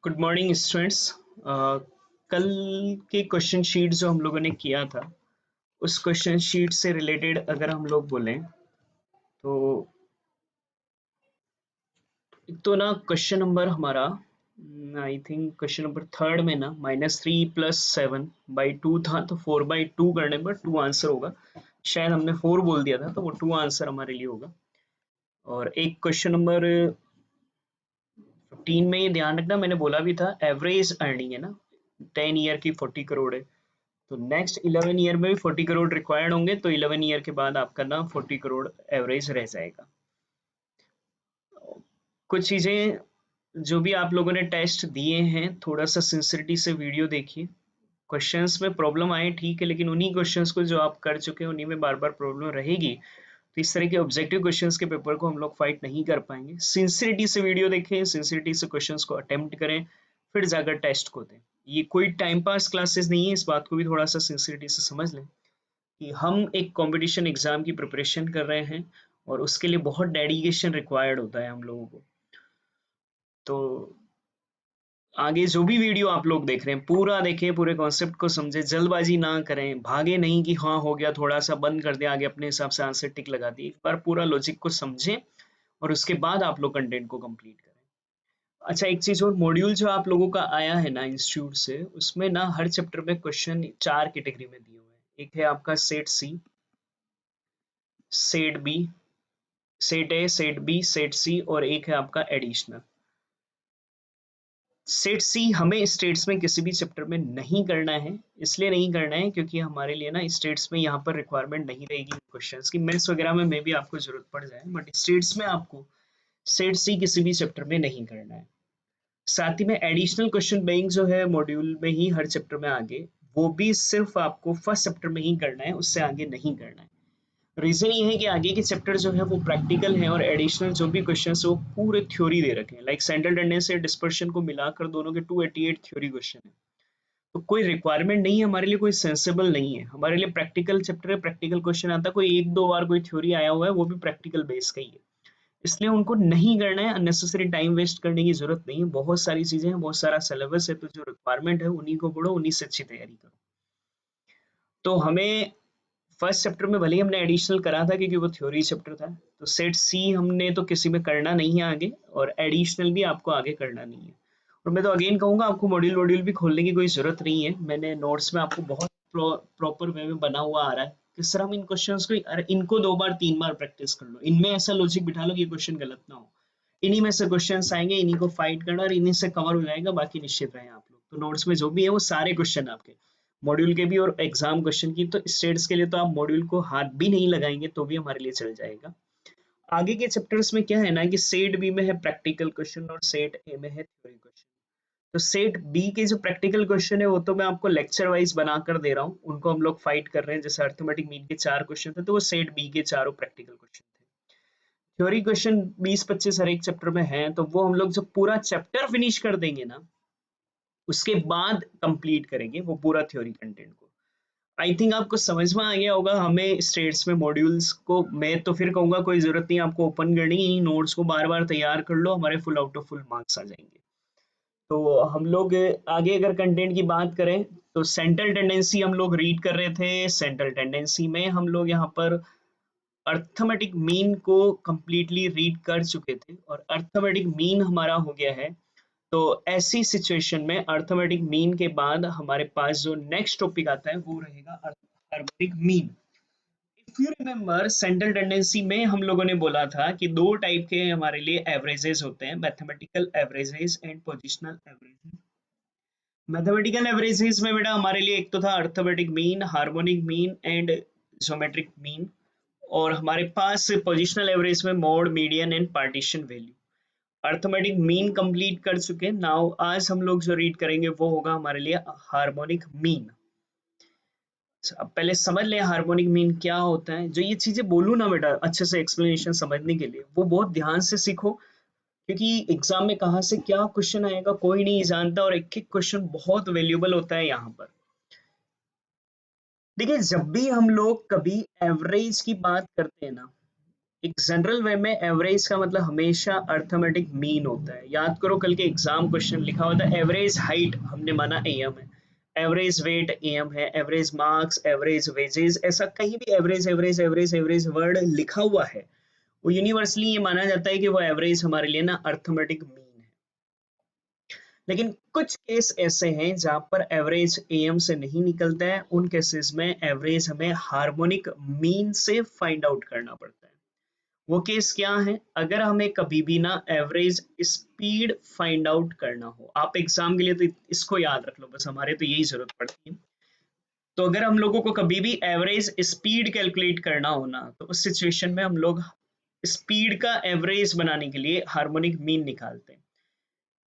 Good morning students. कल के question sheet जो हम लोगों ने किया था उस क्वेश्चन शीट से रिलेटेड अगर हम लोग बोलें तो एक तो ना क्वेश्चन नंबर हमारा I think question number third में ना -3+7/2 था, तो 4/2 करने पर 2 आंसर होगा। शायद हमने 4 बोल दिया था तो वो 2 आंसर हमारे लिए होगा। और एक क्वेश्चन नंबर 15 में ये ध्यान रखना, मैंने बोला भी था एवरेज अर्निंग है ना, 10 ईयर की 40 करोड़ है, तो नेक्स्ट 11 ईयर में भी 40 करोड़ रिक्वायर्ड होंगे, तो 11 ईयर के बाद आपका ना 40 करोड़ एवरेज रह जाएगा। कुछ चीजें जो भी आप लोगों ने टेस्ट दिए हैं थोड़ा सा सिंसिरिटी से वीडियो देखिए। क्वेश्चंस में प्रॉब्लम आए ठीक है, लेकिन उन्हीं क्वेश्चंस को जो आप कर चुके हैं उन्हीं में बार बार प्रॉब्लम रहेगी, तो इस तरह के ऑब्जेक्टिव क्वेश्चंस के पेपर को हम लोग फाइट नहीं कर पाएंगे। सिंसिरिटी से वीडियो देखें, सिंसिरिटी से क्वेश्चंस को अटेम्प्ट करें, फिर जाकर टेस्ट को दें। ये कोई टाइम पास क्लासेस नहीं है, इस बात को भी थोड़ा सा सिंसिरिटी से समझ लें कि हम एक कंपटीशन एग्जाम की प्रिपरेशन कर रहे हैं और उसके लिए बहुत डेडिकेशन रिक्वायर्ड होता है हम लोगों को। तो आगे जो भी वीडियो आप लोग देख रहे हैं पूरा देखें, पूरे कॉन्सेप्ट को समझे, जल्दबाजी ना करें, भागे नहीं कि हाँ हो गया थोड़ा सा बंद कर दिया, आगे अपने हिसाब से आंसर टिक लगा दी। एक बार पूरा लॉजिक को समझें और उसके बाद आप लोग कंटेंट को कंप्लीट करें। अच्छा, एक चीज और, मॉड्यूल जो आप लोगों का आया है ना इंस्टीट्यूट से, उसमें ना हर चैप्टर में क्वेश्चन 4 कैटेगरी में दिए हुए हैं। एक है आपका set C, set B, set A, set B, set C, और एक है आपका एडिशनल। सेट सी हमें स्टेट्स में किसी भी चैप्टर में नहीं करना है, इसलिए नहीं करना है क्योंकि हमारे लिए ना स्टेट्स में यहाँ पर रिक्वायरमेंट नहीं रहेगी क्वेश्चंस की। मेंस वगैरह में मे भी आपको जरूरत पड़ जाए, बट स्टेट्स में आपको सेट सी किसी भी चैप्टर में नहीं करना है। साथ ही में एडिशनल क्वेश्चन बैंक जो है मॉड्यूल में ही हर चैप्टर में आगे, वो भी सिर्फ आपको फर्स्ट चैप्टर में ही करना है, उससे आगे नहीं करना है। रीजन ये है कि आगे के चैप्टर जो है वो प्रैक्टिकल है और एडिशनल जो भी क्वेश्चन है वो पूरे थ्योरी दे रखे हैं। लाइक सेंट्रल टेंडेंसी और डिस्पर्शन को मिलाकर दोनों के 288 थ्योरी क्वेश्चन है, तो कोई रिक्वायरमेंट नहीं है हमारे लिए, कोई सेंसिबल नहीं है हमारे लिए। प्रैक्टिकल चैप्टर है, प्रैक्टिकल क्वेश्चन आता है, कोई एक दो बार कोई थ्योरी आया हुआ है वो भी प्रैक्टिकल बेस का ही है, इसलिए उनको नहीं करना है। अननेसेसरी टाइम वेस्ट करने की जरूरत नहीं है, बहुत सारी चीजें हैं, बहुत सारा सिलेबस है, तो जो रिक्वायरमेंट है उन्हीं को पढ़ो, उन्हीं से अच्छी तैयारी करो। तो हमें फर्स्ट चैप्टर में भले ही हमने एडिशनल करा था क्योंकि वो थ्योरी चैप्टर था, तो सेट सी हमने तो किसी में करना नहीं है आगे, और एडिशनल भी आपको आगे करना नहीं है। और मैं तो अगेन कहूंगा आपको मॉड्यूल वॉड्यूल भी खोलने की कोई जरूरत नहीं है, मैंने नोट्स में आपको बहुत प्रॉपर वे में बना हुआ आ रहा है किस तरह हम इन क्वेश्चंस को, अरे इनको 2 बार 3 बार प्रैक्टिस कर लो, इनमें ऐसा लॉजिक बिठा लो कि ये क्वेश्चन गलत ना हो, इन्हीं में से क्वेश्चन आएंगे, इन्हीं को फाइट करना और इन्हीं से कवर हो जाएगा, बाकी निश्चित रहे आप लोग। तो नोट्स में जो भी है वो सारे क्वेश्चन आपके मॉड्यूल के भी और एग्जाम क्वेश्चन की, तो स्टेट्स के लिए तो आप मॉड्यूल को हाथ भी नहीं लगाएंगे तो भी हमारे लिए चल जाएगा। आगे के चैप्टर्स में क्या है ना कि सेट बी में है प्रैक्टिकल क्वेश्चन और सेट ए में है थ्योरी क्वेश्चन। तो सेट बी के जो प्रैक्टिकल क्वेश्चन है वो तो मैं आपको लेक्चर वाइज बनाकर दे रहा हूँ, उनको हम लोग फाइट कर रहे हैं। जैसे अर्थमेटिक मीन के 4 क्वेश्चन थे, तो वो सेट बी के चारों प्रैक्टिकल क्वेश्चन थे। थ्योरी क्वेश्चन 20-25 हर एक चैप्टर में है, तो वो हम लोग जब पूरा चैप्टर फिनिश कर देंगे ना उसके बाद कंप्लीट करेंगे वो पूरा थ्योरी कंटेंट को। आई थिंक आपको समझ में आ गया होगा। हमें स्टेट्स में मॉड्यूल्स को, मैं तो फिर कहूंगा कोई जरूरत नहीं आपको ओपन करनी, नोट्स को बार बार तैयार कर लो, हमारे full out of full marks आ जाएंगे। तो हम लोग आगे अगर कंटेंट की बात करें तो सेंट्रल टेंडेंसी हम लोग रीड कर रहे थे। सेंट्रल टेंडेंसी में हम लोग यहाँ पर अर्थमेटिक मीन को कंप्लीटली रीड कर चुके थे और अर्थमेटिक मीन हमारा हो गया है। तो ऐसी सिचुएशन में अर्थमेटिक मीन के बाद हमारे पास जो नेक्स्ट टॉपिक आता है वो रहेगा harmonic mean. If you remember central tendency में हम लोगों ने बोला था कि 2 टाइप के हमारे लिए एवरेजेस होते हैं, mathematical averages and positional averages. Mathematical averages में बेटा हमारे लिए एक तो था arithmetic mean, harmonic mean and geometric mean, और हमारे पास पोजिशनल एवरेज में mode, median and partition value. Arithmetic mean complete कर चुके। नाउ आज हम लोग जो रीड करेंगे वो होगा हमारे लिए हार्मोनिक मीन। अब पहले समझ लें हार्मोनिक मीन क्या होता है। जो ये चीजें बोलूँ ना बेटा अच्छे से एक्सप्लेनेशन समझने के लिए, वो बहुत ध्यान से सीखो, क्योंकि एग्जाम में कहाँ से क्या क्वेश्चन आएगा कोई नहीं जानता, और एक एक क्वेश्चन बहुत वैल्यूएबल होता है यहाँ पर। देखिए, जब भी हम लोग कभी एवरेज की बात करते हैं ना, एक जनरल वे में एवरेज का मतलब हमेशा अर्थमेटिक मीन होता है। याद करो कल के एग्जाम क्वेश्चन लिखा होता है एवरेज हाइट हमने माना एम है, एवरेज वेट एम है, एवरेज मार्क्स, एवरेज वेजेस, ऐसा कहीं भी average average average average word लिखा हुआ है वो यूनिवर्सली ये माना जाता है कि वो एवरेज हमारे लिए ना अर्थमेटिक मीन है। लेकिन कुछ केस ऐसे हैं जहां पर एवरेज एम से नहीं निकलता है, उन केसेस में एवरेज हमें हार्मोनिक मीन से फाइंड आउट करना पड़ता है। वो केस क्या है, अगर हमें कभी भी ना एवरेज स्पीड फाइंड आउट करना हो, आप एग्जाम के लिए तो इसको याद रख लो बस, हमारे तो यही जरूरत पड़ती है। तो अगर हम लोगों को कभी भी एवरेज स्पीड कैलकुलेट करना हो ना, तो उस सिचुएशन में हम लोग स्पीड का एवरेज बनाने के लिए हार्मोनिक मीन निकालते हैं।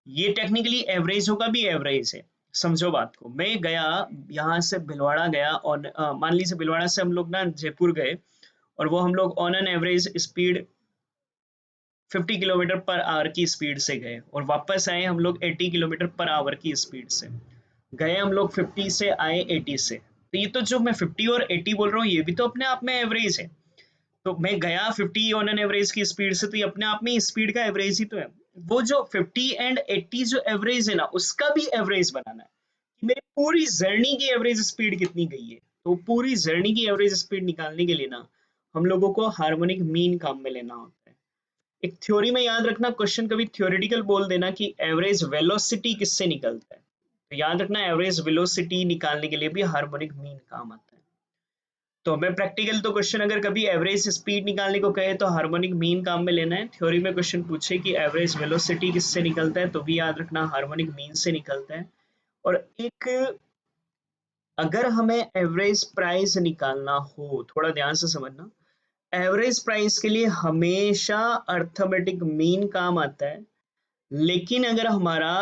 ये टेक्निकली एवरेजों का भी एवरेज है। समझो बात को, मैं गया यहाँ से भिलवाड़ा गया और मान लीजिए भिलवाड़ा से हम लोग ना जयपुर गए और वो हम लोग on an average speed 50 kilometre per our की स्पीड से गए और वापस आए हम लोग 80 किलोमीटर पर आवर की स्पीड से। गए हम लोग 50 से, आए 80 से। तो ये तो जो मैं 50 और 80 बोल रहा हूँ ये भी तो अपने आप में एवरेज है। तो मैं गया 50 ऑन एन एवरेज की स्पीड से, तो ये अपने आप में स्पीड का एवरेज ही तो है। वो जो 50 एंड 80 जो एवरेज है ना, उसका भी एवरेज बनाना है कि मेरी पूरी जर्नी की एवरेज स्पीड कितनी गई है। तो पूरी जर्नी की एवरेज स्पीड निकालने के लिए ना हम लोगों को हार्मोनिक मीन काम में लेना होता है। एक थ्योरी में याद रखना, क्वेश्चन कभी थ्योरेटिकल बोल देना कि एवरेज वेलोसिटी किससे निकलता है, तो याद रखना एवरेज वेलोसिटी निकालने के लिए भी हार्मोनिक मीन काम आता है। तो हमें प्रैक्टिकल तो क्वेश्चन अगर कभी एवरेज स्पीड निकालने को कहे तो हार्मोनिक मीन काम में लेना है। थ्योरी में क्वेश्चन पूछे कि एवरेज वेलोसिटी किससे निकलता है, तो भी याद रखना हार्मोनिक मीन से निकलता है। और एक अगर हमें एवरेज प्राइस निकालना हो, थोड़ा ध्यान से समझना, एवरेज प्राइस के लिए हमेशा अर्थमेटिक मीन काम आता है। लेकिन अगर हमारा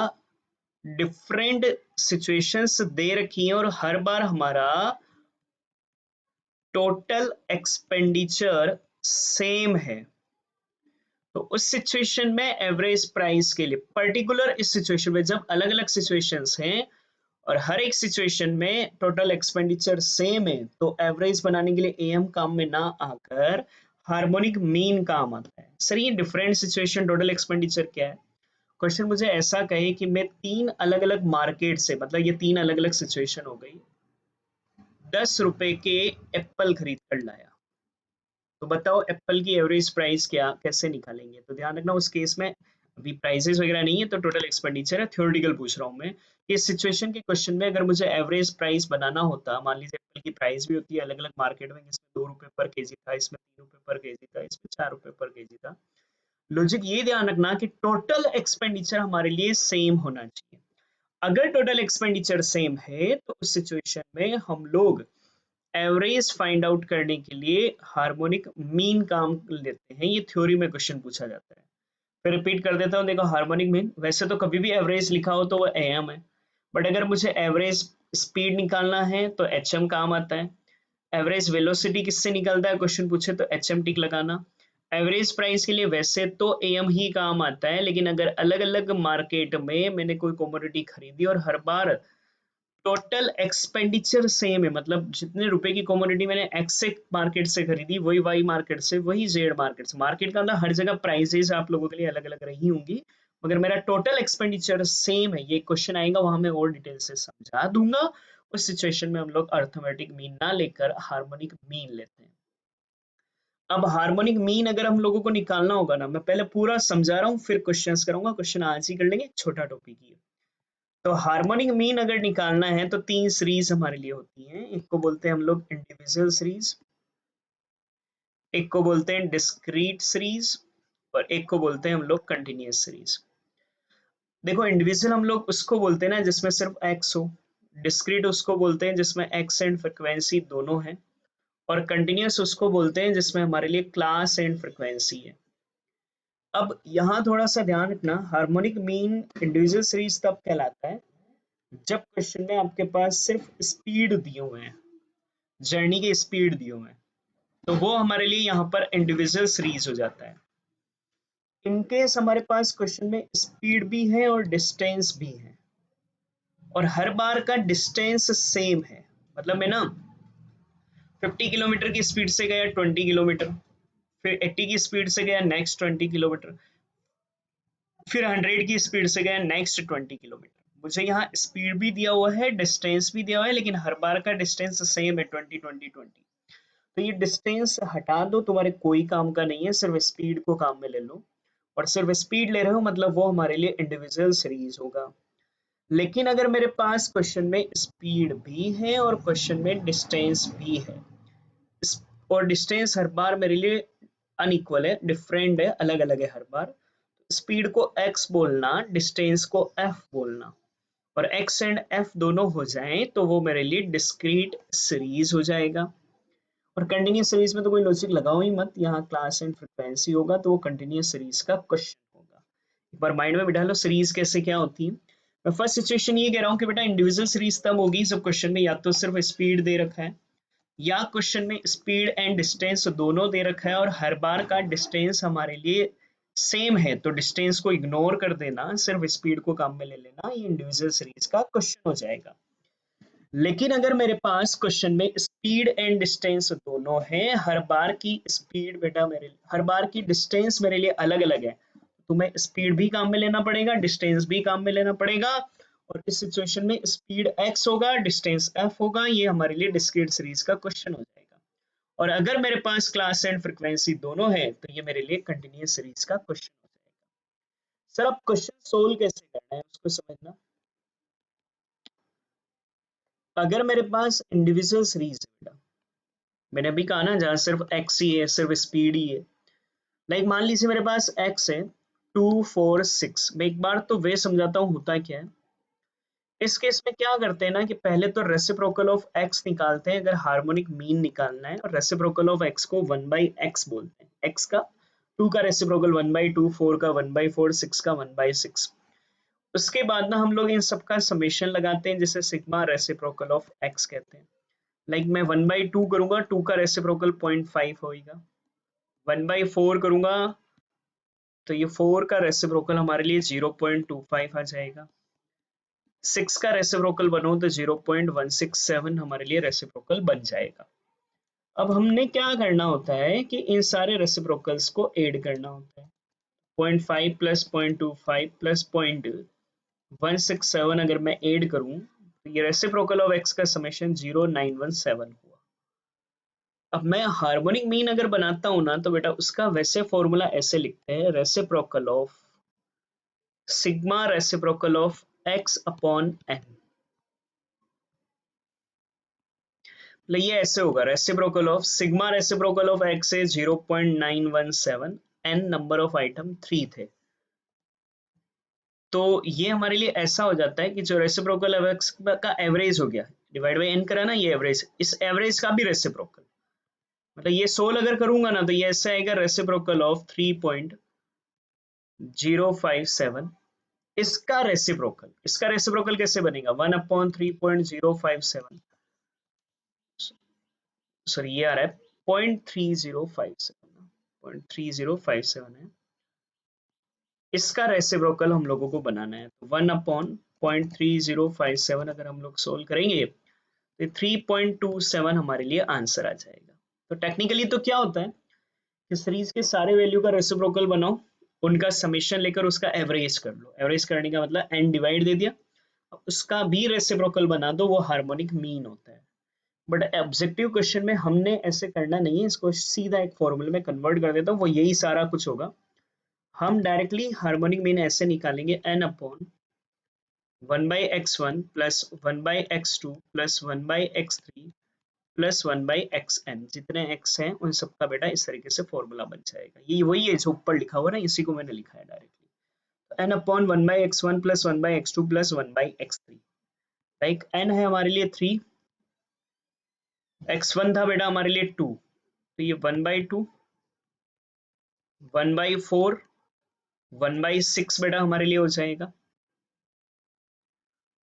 डिफरेंट सिचुएशंस दे रखी हैं और हर बार हमारा टोटल एक्सपेंडिचर सेम है, तो उस सिचुएशन में एवरेज प्राइस के लिए पर्टिकुलर इस सिचुएशन में जब अलग अलग सिचुएशंस हैं और हर एक सिचुएशन में टोटल एक्सपेंडिचर सेम है, तो एवरेज बनाने के लिए एम काम में ना आकर हार्मोनिक मीन काम आता है। सर ये डिफरेंट सिचुएशन टोटल एक्सपेंडिचर क्या है? क्वेश्चन मुझे ऐसा कहे कि मैं 3 अलग अलग मार्केट से, मतलब ये 3 अलग अलग सिचुएशन हो गई, 10 रुपए के एप्पल खरीद कर लाया, तो बताओ एप्पल की एवरेज प्राइस क्या, कैसे निकालेंगे? तो ध्यान रखना उस केस में अभी प्राइसेस वगैरह नहीं है, तो टोटल एक्सपेंडिचर है, थ्योरेटिकल पूछ रहा हूँ मैं। इस सिचुएशन के क्वेश्चन में अगर मुझे एवरेज प्राइस बनाना होता, मान लीजिए एप्पल की प्राइस भी होती है अलग अलग मार्केट में, इसमें 2 रुपए पर केजी था, इसमें 3 रुपए पर केजी था, इसमें 4 रुपए पर केजी था। लॉजिक ये ध्यान रखना कि टोटल एक्सपेंडिचर हमारे लिए सेम होना चाहिए। अगर टोटल एक्सपेंडिचर सेम है तो उस सिचुएशन में हम लोग एवरेज फाइंड आउट करने के लिए हार्मोनिक मीन काम लेते हैं। ये थ्योरी में क्वेश्चन पूछा जाता है। फिर रिपीट कर देता हूँ, देखो हार्मोनिक मीन वैसे तो कभी भी एवरेज लिखा हो तो वो एम है, बट अगर मुझे एवरेज स्पीड निकालना है तो एच एम काम आता है। एवरेज वेलोसिटी किससे निकलता है क्वेश्चन पूछे तो एच एम टिक लगाना। एवरेज प्राइस के लिए वैसे तो एम ही काम आता है, लेकिन अगर अलग अलग मार्केट में मैंने कोई कमोडिटी खरीदी और हर बार टोटल एक्सपेंडिचर सेम है, मतलब जितने रुपए की कमोडिटी मैंने एक्स मार्केट से खरीदी वही वाई मार्केट से, वही जेड मार्केट से, मार्केट का मतलब हर जगह प्राइसेस आप लोगों के लिए अलग अलग रही होंगी, मगर मेरा टोटल एक्सपेंडिचर सेम है। ये क्वेश्चन आएगा वहां मैं और डिटेल से समझा दूंगा। उस सिचुएशन में हम लोग अर्थमेटिक मीन ना लेकर हार्मोनिक मीन लेते हैं। अब हार्मोनिक मीन अगर हम लोगों को निकालना होगा ना, मैं पहले पूरा समझा रहा हूँ फिर क्वेश्चंस करूंगा, क्वेश्चन आज ही कर लेंगे, छोटा टॉपिक ही है। तो हार्मोनिक मीन अगर निकालना है तो 3 सीरीज हमारे लिए होती हैं। एक को बोलते हैं हम लोग इंडिविजुअल सीरीज, एक को बोलते हैं डिस्क्रीट सीरीज, और एक को बोलते हैं हम लोग कंटिन्यूअस सीरीज। देखो इंडिविजुअल हम लोग उसको बोलते हैं ना जिसमें सिर्फ एक्स हो, डिस्क्रीट उसको बोलते हैं जिसमें एक्स एंड फ्रिक्वेंसी दोनों है, और कंटिन्यूअस उसको बोलते हैं जिसमें हमारे लिए क्लास एंड फ्रिक्वेंसी है। अब यहाँ थोड़ा सा ध्यान रखना, हार्मोनिक मीन इंडिविजुअल सीरीज तब कहलाता है जब क्वेश्चन में आपके पास सिर्फ स्पीड दिए हुए हैं, जर्नी के स्पीड दिए हुए हैं, तो वो हमारे लिए यहाँ पर इंडिविजुअल सीरीज हो जाता है। इनकेस हमारे पास क्वेश्चन में स्पीड भी है और डिस्टेंस भी है और हर बार का डिस्टेंस सेम है, मतलब मैं ना 50 किलोमीटर की स्पीड से गया 20 किलोमीटर, फिर 80 की स्पीड से गया नेक्स्ट 20 किलोमीटर, फिर 100 की स्पीड से गया नेक्स्ट 20 किलोमीटर। मुझे यहाँ स्पीड भी दिया हुआ है, डिस्टेंस भी दिया हुआ है, लेकिन हर बार का डिस्टेंस सेम है 20 20 20। तो ये डिस्टेंस हटा दो, तुम्हारे कोई काम का नहीं है, सिर्फ स्पीड को काम में ले लो। और सिर्फ स्पीड ले रहे हो मतलब वो हमारे लिए इंडिविजुअल सीरीज होगा। लेकिन अगर मेरे पास क्वेश्चन में स्पीड भी है और क्वेश्चन में डिस्टेंस भी है, और डिस्टेंस हर बार मेरे लिए अनइक्वल है, डिफरेंट है, अलग अलग है हर बार, स्पीड को x बोलना, डिस्टेंस को f बोलना, और x एंड f दोनों हो जाएं तो वो मेरे लिए डिस्क्रीट सीरीज हो जाएगा। और कंटिन्यूस सीरीज में तो कोई लॉजिक लगाओ ही मत, यहाँ क्लास एंड फ्रीक्वेंसी होगा तो वो कंटिन्यूस सीरीज का क्वेश्चन होगा। एक बार माइंड में बिठा लो सीरीज कैसे क्या होती है। मैं फर्स्ट सिचुएशन ये कह रहा हूँ कि बेटा इंडिविजुअल सीरीज तब होगी जब क्वेश्चन में या तो सिर्फ स्पीड दे रखा है, या क्वेश्चन में स्पीड एंड डिस्टेंस दोनों दे रखा है और हर बार का डिस्टेंस हमारे लिए सेम है, तो डिस्टेंस को इग्नोर कर देना, सिर्फ स्पीड को काम में ले लेना, ये इंडिविजुअल सीरीज का क्वेश्चन हो जाएगा। लेकिन अगर मेरे पास क्वेश्चन में स्पीड एंड डिस्टेंस दोनों है, हर बार की स्पीड बेटा मेरे, हर बार की डिस्टेंस मेरे लिए अलग अलग है, तो मैं स्पीड भी काम में लेना पड़ेगा, डिस्टेंस भी काम में लेना पड़ेगा, और इस सिचुएशन में स्पीड x होगा, डिस्टेंस f होगा, ये हमारे लिए डिस्क्रीट सीरीज का क्वेश्चन हो जाएगा। और अगर मेरे पास क्लास एंड फ्रीक्वेंसी दोनों है तो ये मेरे लिए कंटिन्यूअस सीरीज का क्वेश्चन हो जाएगा। सर अब क्वेश्चन सोल्व कैसे करना है उसको समझना। अगर मेरे पास इंडिविजुअल सीरीज है बेटा, मैंने अभी कहा ना जहां सिर्फ x ही है, सिर्फ स्पीड ही है, लाइक मान लीजिए मेरे पास x है 2 4 6। मैं एक बार तो वे समझाता हूँ होता क्या है। इस केस में क्या करते हैं ना कि पहले तो रेसिप्रोकल ऑफ x निकालते हैं अगर हार्मोनिक मीन निकालना है, और रेसिप्रोकल ऑफ x को 1/x बोलते हैं। x का 2 का रेसिप्रोकल 1/2, 4 का 1/4, 6 का 1/6। उसके बाद ना हम लोग इन सब का समेशन लगाते हैं जिसे सिग्मा रेसिप्रोकल ऑफ x कहते हैं। लाइक मैं 1/2 करूंगा, 2 का रेसिप्रोकल 0.5 होगा, 1/4 करूंगा तो ये 4 का रेसिप्रोकल हमारे लिए 0.25 आ जाएगा, 6 का रेसिप्रोकल बनो तो 0.167 हमारे लिए रेसिप्रोकल बन जाएगा। अब हमने क्या करना होता है कि इन सारे रेसिप्रोकल्स को ऐड करना होता है। 0.5 प्लस 0.25 प्लस 0.167 अगर मैं ऐड करूं तो ये रेसिप्रोकल ऑफ x का समेशन 0917 हुआ। अब मैं हार्मोनिक मीन अगर बनाता हूं ना तो बेटा उसका वैसे फॉर्मूला ऐसे लिखते हैं, reciprocal of sigma reciprocal of x upon n। ये ऐसे होगा, reciprocal of sigma reciprocal of x है 0.917, n नंबर ऑफ आइटम 3 थे, तो ये हमारे लिए ऐसा हो जाता है कि जो रेसिप्रोकल ऑफ x का एवरेज हो गया डिवाइड बाय n करा ना, ये एवरेज, इस एवरेज का भी रेसिप्रोकल, मतलब ये 16 अगर करूंगा ना तो ये ऐसा आएगा रेसिप्रोकल ऑफ 3.057। इसका रेसिप्रोकल कैसे बनेगा 1/3.057, सॉरी ये आ रहा है 0.3057 है, इसका रेसिप्रोकल हम लोगों को बनाना है। तो 1/0.3057 अगर हम लोग सोल्व करेंगे तो 3.27 हमारे लिए आंसर आ जाएगा। तो टेक्निकली तो क्या होता है कि सीरीज के सारे वैल्यू का रेसिप्रोकल बनाओ, उनका समेशन लेकर उसका एवरेज कर लो, एवरेज करने का मतलब n डिवाइड दे दिया, उसका भी रेसिप्रोकल बना दो, वो हार्मोनिक मीन होता है। बट ऑब्जेक्टिव क्वेश्चन में हमने ऐसे करना नहीं है, इसको सीधा एक फॉर्मूले में कन्वर्ट कर देता हूँ, वो यही सारा कुछ होगा। हम डायरेक्टली हार्मोनिक मीन ऐसे निकालेंगे n upon 1/x1 plus 1/x2 plus 1/x3 plus 1/xn, जितने x हैं उन सबका बेटा इस तरीके से फॉर्मूला बन जाएगा। ये वही है जो ऊपर लिखा हुआ है ना, इसी को मैंने लिखा है डायरेक्टली। तो n upon 1/x1 plus 1/x2 plus 1/x3, like n है हमारे लिए 3, x1 था बेटा हमारे लिए 2, तो ये 1/2, 1/4, 1/6 बेटा हमारे लिए हो जाएगा।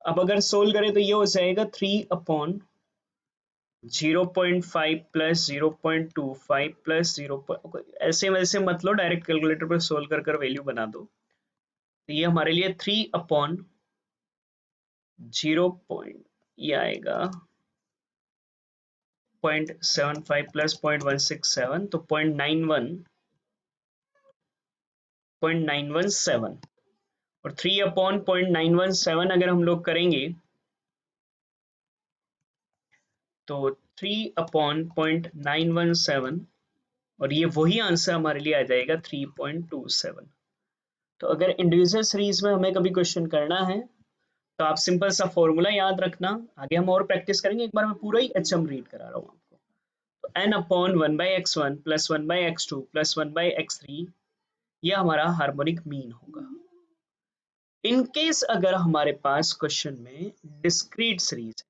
अब अगर सोल्व करें तो ये हो जाएगा 3/0.5 प्लस 0.25 प्लस 0, ऐसे वैसे मत लो, डायरेक्ट कैलकुलेटर पर सोल्व कर वैल्यू बना दो। तो ये हमारे लिए 3/0. ये आएगा 0.75 प्लस 0.167, तो 0.91 0.917 और 3/0.917 अगर हम लोग करेंगे तो 3/0.917 और ये वही आंसर हमारे लिए आ जाएगा 3.27। तो अगर इंडिविजुअल सीरीज में हमें कभी क्वेश्चन करना है तो आप सिंपल सा फॉर्मूला याद रखना। आगे हम और प्रैक्टिस करेंगे, एक बार मैं पूरा ही एचएम रीड करा रहा हूँ आपको। तो n/1/x1 + 1/x2 + 1/x3 यह हमारा हार्मोनिक मीन होगा। इन केस अगर हमारे पास क्वेश्चन में डिस्क्रीट सीरीज,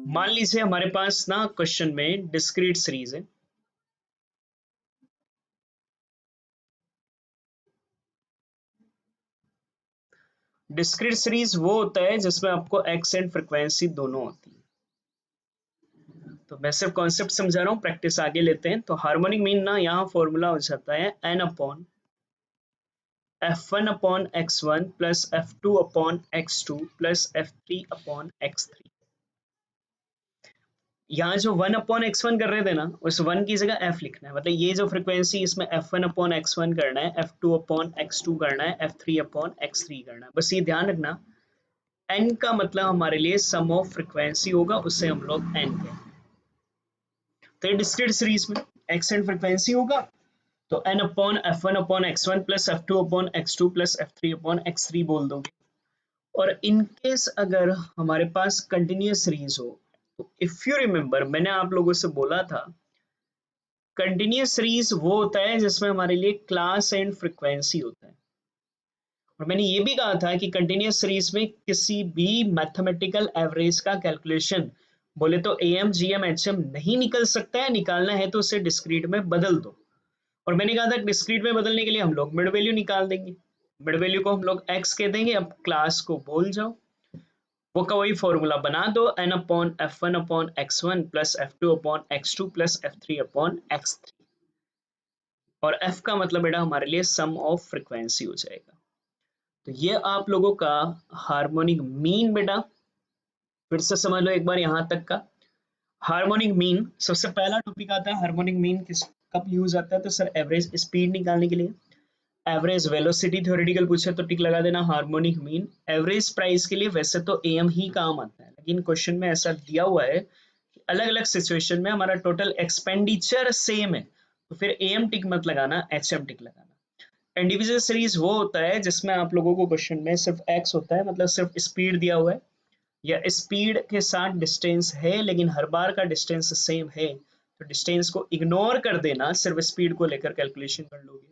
मान लीजिए हमारे पास ना क्वेश्चन में डिस्क्रीट सीरीज है, डिस्क्रीट सीरीज वो होता है जिसमें आपको एक्स एंड फ्रीक्वेंसी दोनों होती है। तो मैं सिर्फ कॉन्सेप्ट समझा रहा हूँ, प्रैक्टिस आगे लेते हैं। तो हार्मोनिक मीन ना यहाँ फॉर्मूला हो जाता है n/f1/x1 + f2/x2 + f3/x3। यहाँ जो 1/x1 कर रहे थे ना, उस 1 की जगह f लिखना है। मतलब ये जो फ्रीक्वेंसी इसमें f1/x1 करना है, f2/x2 करना है, f3/x3 करना है। बस ये ध्यान रखना, n का मतलब हमारे लिए सम ऑफ फ्रीक्वेंसी होगा, उससे हम लोग n कहते हैं। तो ये डिस्क्रीट सीरीज में x एंड फ्रीक्वेंसी होगा तो n/f1/x1 + f2/x2 + f3/x3 बोल दोगे। और इनकेस अगर हमारे पास कंटिन्यूअस सीरीज हो तो इफ यू रिमेंबर, मैंने आप लोगों से बोला था कंटिन्यूअस सीरीज वो होता है जिसमें हमारे लिए क्लास एंड फ्रीक्वेंसी होता है। और मैंने ये भी कहा था कि कंटिन्यूअस सीरीज में किसी भी मैथमेटिकल एवरेज का कैलकुलेशन बोले तो एम जीएम एचएम नहीं निकल सकता है, निकालना है तो उसे डिस्क्रीट में बदल दो। और मैंने कहा था डिस्क्रीट में बदलने के लिए हम लोग मिड वैल्यू निकाल देंगे, मिड वैल्यू को हम लोग x कह देंगे। अब क्लास को बोल जाओ, वो का वही फॉर्मूला बना दो, n/f1/x1 + f2/x2 + f3/x3। और f का मतलब बेटा हमारे लिए सम ऑफ फ्रीक्वेंसी हो जाएगा। तो ये आप लोगों का हार्मोनिक मीन बेटा, फिर से समझ लो एक बार यहाँ तक का हार्मोनिक मीन। सबसे पहला टॉपिक आता है हार्मोनिक मीन किस कब यूज आता है, तो सर एवरेज स्पीड निकालने के लिए। एवरेज वेलोसिटी थ्योरेटिकल पूछे तो टिक लगा देना हार्मोनिक मीन। एवरेज प्राइस के लिए वैसे तो एम ही काम आता है, लेकिन क्वेश्चन में ऐसा दिया हुआ है कि अलग अलग सिचुएशन में हमारा टोटल एक्सपेंडिचर सेम है तो फिर एम टिक मत लगाना, एच एम टिक लगाना। इंडिविजुअल सीरीज वो होता है जिसमें आप लोगों को क्वेश्चन में सिर्फ एक्स होता है, मतलब सिर्फ स्पीड दिया हुआ है या स्पीड के साथ डिस्टेंस है लेकिन हर बार का डिस्टेंस सेम है, तो डिस्टेंस को इग्नोर कर देना, सिर्फ स्पीड को लेकर कैलकुलेशन कर लोगे।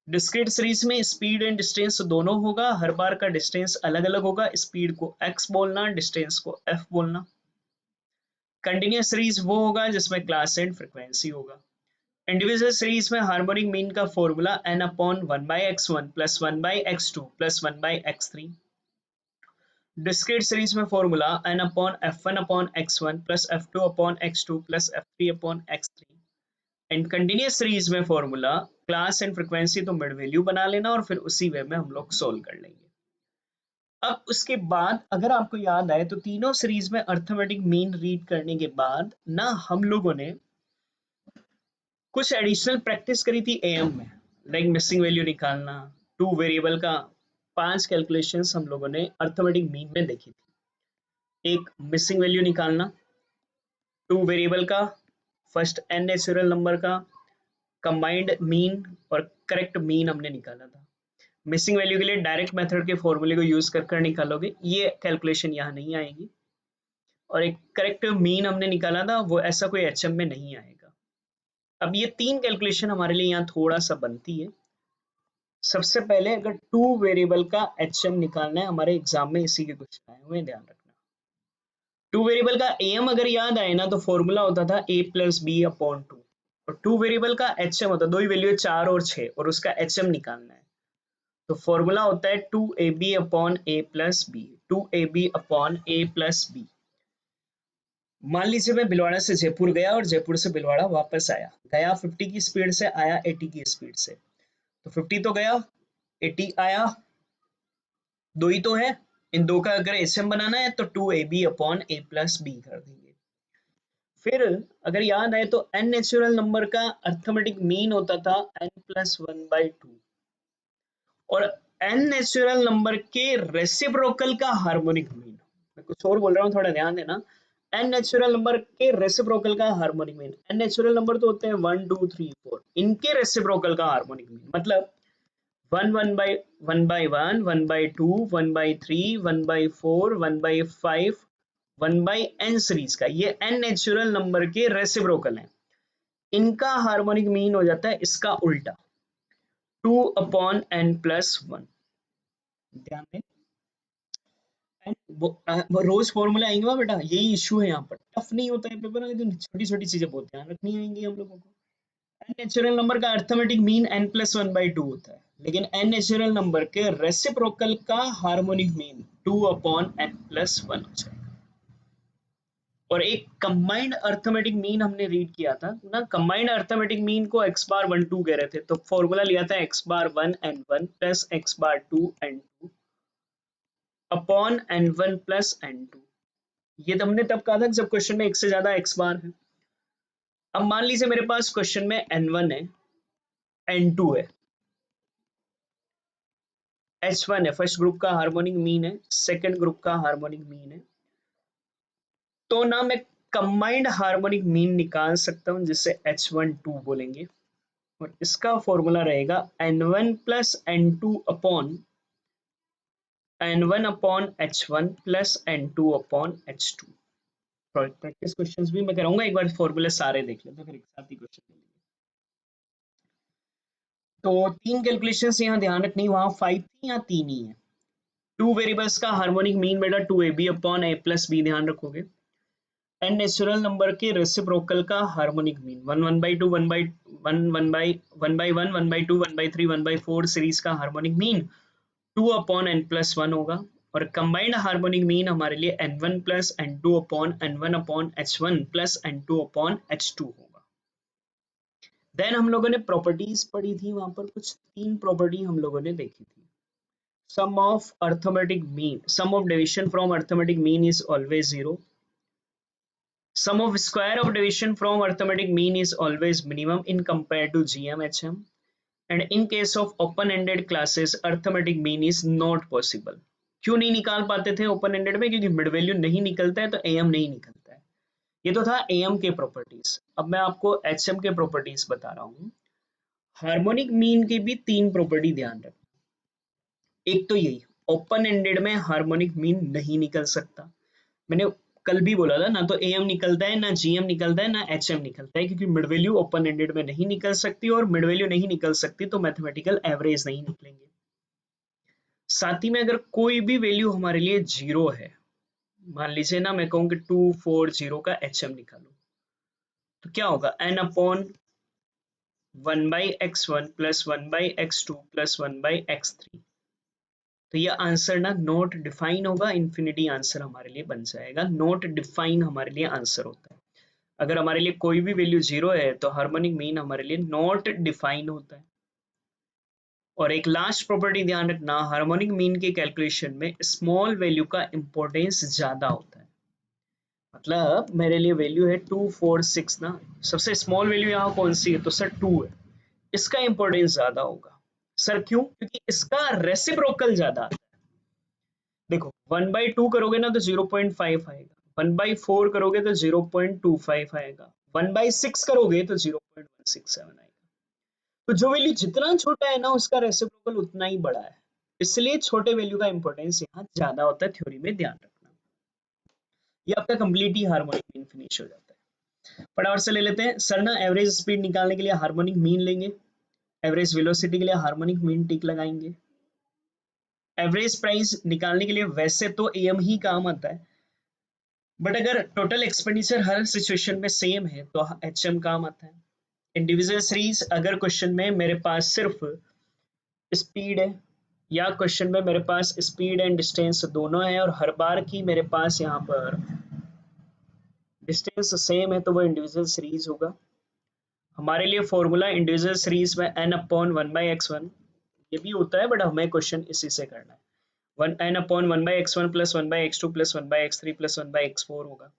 डिस्क्रीट सीरीज में स्पीड एंड डिस्टेंस दोनों होगा, हर बार का डिस्टेंस अलग अलग होगा, स्पीड को x बोलना, डिस्टेंस को f बोलना। कंटिन्यूअस सीरीज वो होगा जिसमें क्लास एंड फ्रीक्वेंसी होगा। इंडिविजुअल सीरीज में हार्मोनिक मीन का formula n/1/x1 + 1/x2 + 1/x3। Discrete series में formula n/f1/x1 + f2/x2 + f3/x3। And continuous series में फॉर्मूला क्लास एंड फ्रीक्वेंसी तो मिड वैल्यू बना लेना और फिर उसी वे में हम लोग सोल्व कर लेंगे। अब उसके बाद अगर आपको याद आए तो तीनों सीरीज में अर्थमेटिक मीन रीड करने के बाद ना हम लोगों ने कुछ एडिशनल प्रैक्टिस करी थी एएम में, लाइक मिसिंग वैल्यू निकालना, टू वेरिएबल का 5 कैलकुलेशंस हम लोगों ने अर्थमेटिक मीन में देखी थी। एक मिसिंग वैल्यू निकालना, टू वेरिएबल का, फर्स्ट एन नेचुरल नंबर का, कंबाइंड मीन और करेक्ट मीन हमने निकाला था। मिसिंग वैल्यू के लिए डायरेक्ट मेथड के फॉर्मूले को यूज कर निकालोगे, ये कैलकुलेशन यहाँ नहीं आएगी। और एक करेक्ट मीन हमने निकाला था, वो ऐसा कोई एचएम में नहीं आएगा। अब ये 3 कैलकुलेशन हमारे लिए यहाँ थोड़ा सा बनती है। सबसे पहले अगर टू वेरिएबल का एचएम निकालना है, हमारे एग्जाम में इसी के कुछ आए हुए, ध्यान रखना। टू वेरिएबल का एम अगर याद आए ना तो फॉर्मूला होता था a + b/2, और टू वेरिएबल का एचएम होता है, दो ही वैल्यू है 4 और 6 और उसका एचएम निकालना है तो फॉर्मूला होता है 2ab/a + b, 2ab/a + b। मान लीजिए मैं भिलवाड़ा से जयपुर गया और जयपुर से भिलवाड़ा वापस आया, गया 50 की स्पीड से, आया 80 की स्पीड से। तो 50 तो गया, 80 आया, दो ही तो है, इन दो का अगर एचएम बनाना है तो 2ab/a + b कर देंगे। फिर अगर याद आए तो n नेचुरल नंबर का अर्थमेटिक मीन होता था n+1/2 और n नेचुरल नंबर के रेसिप्रोकल का हार्मोनिक मीन, मैं कुछ और बोल रहा हूँ थोड़ा ध्यान देना, n नेचुरल नंबर के रेसिप्रोकल का harmonic mean, n natural number तो होते हैं 1 2 3 4, इनके रेसिप्रोकल का हार्मोनिक मीन मतलब 1/1/1 1/2 1/3 1/4 1/5 1/n सीरीज का, ये n नेचुरल नंबर के रेसिप्रोकल हैं, इनका हार्मोनिक मीन हो जाता है इसका उल्टा 2/n+1। ध्यान दें, वो रोज फॉर्मूला आएंगे वहाँ बेटा, यही इशू है यहाँ पर, टफ नहीं होता है पेपर, लेकिन छोटी छोटी चीजें बहुत ध्यान रखनी आएंगी हम लोगों को। n नेचुरल नंबर का अर्थमेटिक मीन n+1/2 होता है, लेकिन n नेचुरल नंबर के रेसिप्रोकल का हार्मोनिक मीन 2/n+1 हो जाएगा। और एक कंबाइंड अर्थमेटिक मीन हमने रीड किया था ना, कंबाइंड अर्थमेटिक मीन को x बार 1 2 कह रहे थे, तो फॉर्मूला लिया था x बार 1 n1 प्लस x बार 2 n2 upon n1 plus n2। ये तो हमने तब कहा था जब क्वेश्चन में एक से ज्यादा x बार है। अब मान लीजिए मेरे पास क्वेश्चन में n1 है, n2 है, h1 है, फर्स्ट ग्रुप का हार्मोनिक मीन है, सेकंड ग्रुप का हार्मोनिक मीन है, तो ना मैं कंबाइंड हार्मोनिक मीन निकाल सकता हूं जिससे h12 बोलेंगे, और इसका फॉर्मूला रहेगा n1 plus n2 upon n1 upon h1 plus n2 upon h2। Practice questions भी मैं कराऊंगा, एक बार फॉर्मूले सारे देख लेते हैं फिर एक साथ ही क्वेश्चन लेंगे। तो तीन कैलकुलेशंस यहाँ ध्यान रखनी, वहां 5 थी, यहाँ 3 ही है। टू वेरिएबल्स का हार्मोनिक मीन बेटा 2ab upon a plus b ध्यान रखोगे, एन नेचुरल नंबर के रेसिप्रोकल का हार्मोनिक मीन 1/2 1/1 1/2 1/3 सीरीज का हार्मोनिक मीन 2/n+1 होगा, और कंबाइंड हार्मोनिक मीन हमारे लिए n1 plus n2 upon n1 upon h1 plus n2 upon h2 होगा। देन हम लोगों ने प्रॉपर्टीज पढ़ी थी, वहां पर कुछ तीन प्रॉपर्टी हम लोगों ने देखी थी। Sum of arithmetic mean, sum of deviation from arithmetic mean is always 0, sum of square of deviation from arithmetic mean is always minimum in compared to GM/HM, and in case of open-ended classes arithmetic mean is not possible। क्यों नहीं निकाल पाते थे open ended में? क्योंकि mid value नहीं निकलता है तो एम नहीं निकलता है। ये तो था एम के प्रॉपर्टीज। अब मैं आपको एचएम के प्रॉपर्टीज बता रहा हूँ। हार्मोनिक मीन की भी तीन प्रॉपर्टी ध्यान रखना। एक तो यही, ओपन एंडेड में हार्मोनिक मीन नहीं निकल सकता। मैंने कल भी बोला था, ना तो एम निकलता है, ना जीएम निकलता है, ना एचएम निकलता है, क्योंकि मिड वैल्यू ओपन एंडेड में नहीं निकल सकती, और मिड वैल्यू नहीं निकल सकती तो मैथमेटिकल एवरेज नहीं निकलेंगे। साथ ही में अगर कोई भी वैल्यू हमारे लिए जीरो है, मान लीजिए ना मैं कहूँ कि 240 का एचएम निकालो, तो क्या होगा, n upon 1/x1 plus 1/x2 plus 1/x3। तो ये आंसर ना नॉट डिफाइन होगा, इंफिनिटी आंसर हमारे लिए बन जाएगा। नॉट डिफाइन हमारे लिए आंसर होता है। अगर हमारे लिए कोई भी वैल्यू जीरो है तो हार्मोनिक मीन हमारे लिए नॉट डिफाइन होता है। और एक लास्ट प्रॉपर्टी ध्यान रखना, हार्मोनिक मीन के कैलकुलेशन में स्मॉल वैल्यू का इंपॉर्टेंस ज्यादा होता है। मतलब मेरे लिए वैल्यू है 246 ना, सबसे स्मॉल वैल्यू यहाँ कौन सी है, तो सर 2 है, इसका इंपॉर्टेंस ज्यादा होगा। सर क्यों? क्योंकि इसका रेसिप्रोकल ज्यादा आता है। देखो 1/2 करोगे ना तो 0.5 आएगा, 1/4 करोगे तो 0.25 आएगा, 1/6 करोगे तो 0.167 आएगा। तो जो वैल्यू जितना छोटा है ना उसका रेसिप्रोकल उतना ही बड़ा है, इसलिए छोटे वैल्यू का इंपॉर्टेंस यहाँ ज्यादा होता है। थ्योरी में ध्यान रखना। ये आपका कंप्लीट ही हार्मोनिक मीन फिनिश हो जाता है। फटाफट से ले लेते हैं। सर ना एवरेज स्पीड निकालने के लिए हार्मोनिक मीन लेंगे, एवरेज वेलोसिटी के लिए हार्मोनिक मीन टिक लगाएंगे, एवरेज प्राइस निकालने के लिए वैसे तो एम ही काम आता है, बट अगर टोटल एक्सपेंडिचर हर सिचुएशन में सेम है तो एचएम काम आता है। इंडिविजुअल सीरीज, अगर क्वेश्चन में मेरे पास सिर्फ स्पीड है, या क्वेश्चन में मेरे पास स्पीड एंड डिस्टेंस दोनों है और हर बार की मेरे पास यहाँ पर डिस्टेंस सेम है, तो वो इंडिविजुअल सीरीज होगा। हमारे लिए फॉर्मूला इंडिविजुअल सीरीज में n अपॉन 1/x1, ये भी होता है बट हमें क्वेश्चन इसी से करना है। n upon 1/x1 plus 1/x2 plus 1/x3 plus 1/x4 होगा।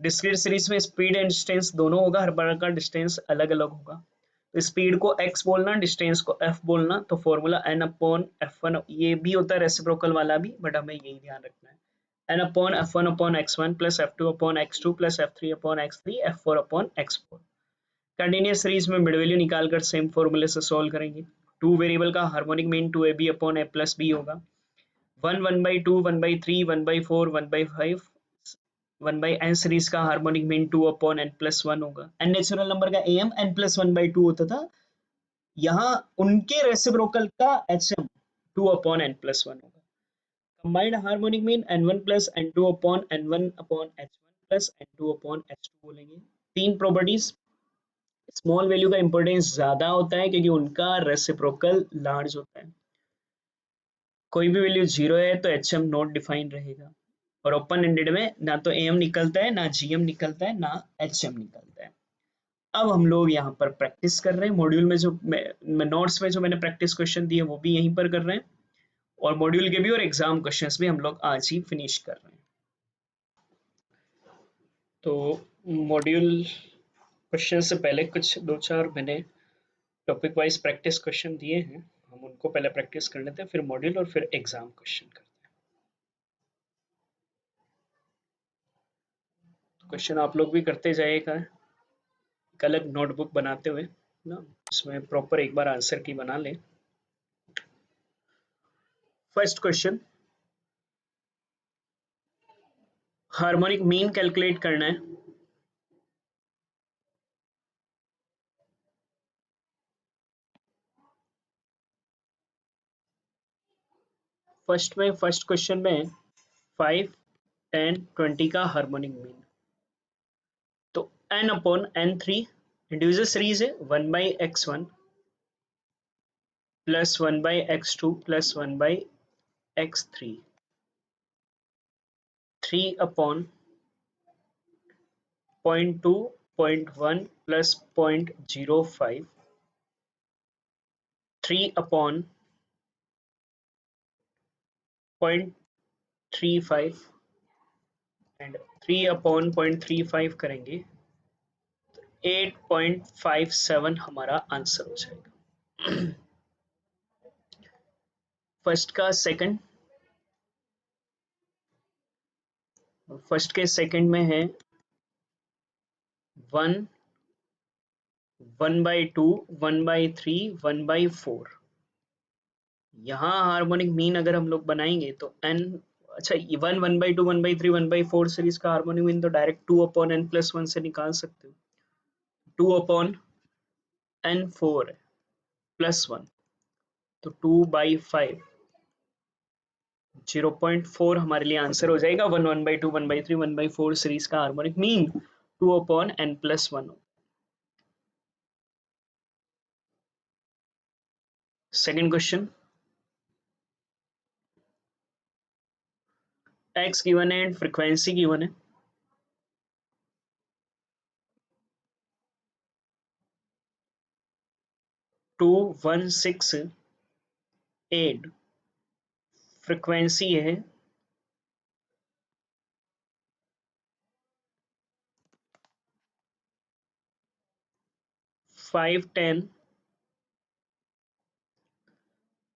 डिस्क्रीट सीरीज में स्पीड एंड डिस्टेंस दोनों होगा, हर बार का डिस्टेंस अलग अलग होगा। तो स्पीड को x बोलना, डिस्टेंस को f बोलना, तो फॉर्मूला n/f1, ये भी होता है रेसिप्रोकल वाला भी, बट हमें यही ध्यान रखना है, n/f1/x1 plus f2/x2 plus f3/x3 f4/x4। Continuous series में मिड वैल्यू निकालकर सेम फॉर्मूले से सॉल्व करेंगे। टू वेरिएबल का हार्मोनिक मीन 2ab/a+b होगा। 1/2 1/3 1/4 1/5 1/n सीरीज का हार्मोनिक मीन 2/n+1 होगा। n नेचुरल नंबर का am n+1/2 होता था, यहाँ उनके रेसिप्रोकल का hm 2/n+1 होगा। Combined harmonic mean n1 plus n2/n1/h1 plus n2/h2 बोलेंगे। तीन प्रॉपर्टीज, स्मॉल वैल्यू का इंपॉर्टेंस ज्यादा होता है क्योंकि उनका रेसिप्रोकल लार्ज होता है। कोई भी वैल्यू 0 है तो hm नॉट डिफाइंड रहेगा, और ओपन एंडेड में ना तो am निकलता है, ना gm निकलता है, ना hm निकलता है। अब हम लोग यहाँ पर प्रैक्टिस कर रहे हैं, मॉड्यूल में जो नोट्स में जो मैंने प्रैक्टिस क्वेश्चन दिए वो भी यहीं पर कर रहे हैं, और मॉड्यूल के भी और एग्जाम क्वेश्चंस भी हम लोग आज ही फिनिश कर रहे हैं। तो मॉड्यूल क्वेश्चन से पहले कुछ 2-4 मैंने टॉपिक वाइज प्रैक्टिस क्वेश्चन दिए हैं, हम उनको पहले प्रैक्टिस कर लेते हैं, फिर मॉड्यूल और फिर एग्जाम क्वेश्चन करते हैं। क्वेश्चन आप लोग भी करते जाइएगा, एक अलग नोटबुक बनाते हुए ना, उसमें प्रॉपर एक बार आंसर की बना लें। First question, harmonic mean calculate करना है। फर्स्ट क्वेश्चन में 5, 10, 20 का हार्मोनिक मीन, तो n/n3 इंडिविजुअल सीरीज है, 1/x1 plus 1/x2 plus 1/x3, 3/0.2 0.1 plus 0.05, 3/0.35 and 3/0.35 करेंगे, 8.57 हमारा आंसर हो जाएगा। फर्स्ट का सेकंड, फर्स्ट के सेकंड में है 1, 1/2 1/3 1/4। यहाँ हार्मोनिक मीन अगर हम लोग बनाएंगे तो n, अच्छा 1, 1/2 1/3 1/4 सीरीज का हार्मोनिक मीन तो डायरेक्ट 2/n+1 से निकाल सकते हो, 2/n4 प्लस 1, तो 2/5, 0.4 हमारे लिए आंसर हो जाएगा। 1, 1/2 1/3 1/4 सीरीज का harmonic mean 2/n+1। Second question, x given है एंड फ्रीक्वेंसी गिवन है, 2168 फ्रीक्वेंसी है, 510